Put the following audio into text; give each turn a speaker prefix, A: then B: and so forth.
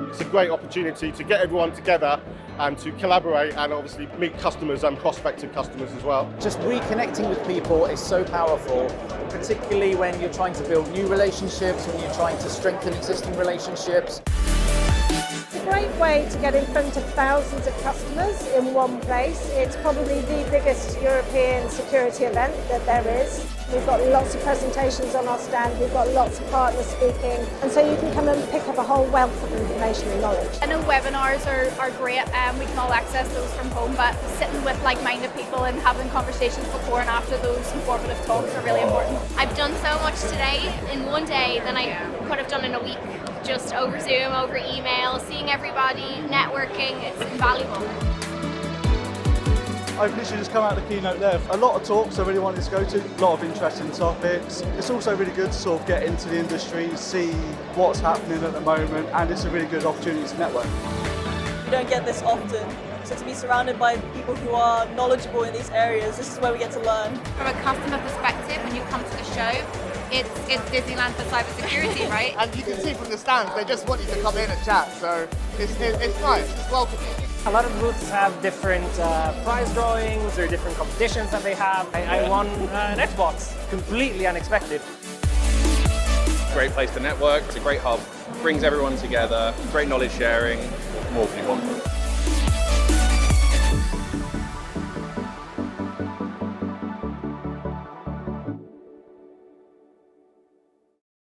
A: It's a great opportunity to get everyone together and to collaborate and obviously meet customers and prospective customers as well.
B: Just reconnecting with people is so powerful, particularly when you're trying to build new relationships, when you're trying to strengthen existing relationships.
C: It's a great way to get in front of thousands of customers in one place. It's probably the biggest European security event that there is. We've got lots of presentations on our stand, we've got lots of partners speaking, and so you can come and pick up a whole wealth of information and knowledge.
D: I know webinars are great, we can all access those from home, but sitting with like-minded people and having conversations before and after those informative talks are really important.
E: I've done so much today in one day than I could have done in a week. Just over Zoom, over email, seeing everybody, networking, it's invaluable.
F: I've literally just come out of the keynote there. A lot of talks I really wanted to go to, a lot of interesting topics. It's also really good to sort of get into the industry, see what's happening at the moment, and it's a really good opportunity to network.
G: You don't get this often, so to be surrounded by people who are knowledgeable in these areas, this is where we get to learn.
D: From a customer perspective, when you come to the show, it's Disneyland for cybersecurity, right?
H: And you can see from the stands, they just want you to come in and chat, so it's nice, it's welcoming.
I: A lot of booths have different prize drawings or different competitions that they have. I won an Xbox, completely unexpected.
J: Great place to network, it's a great hub, brings everyone together, great knowledge sharing. What more can you want?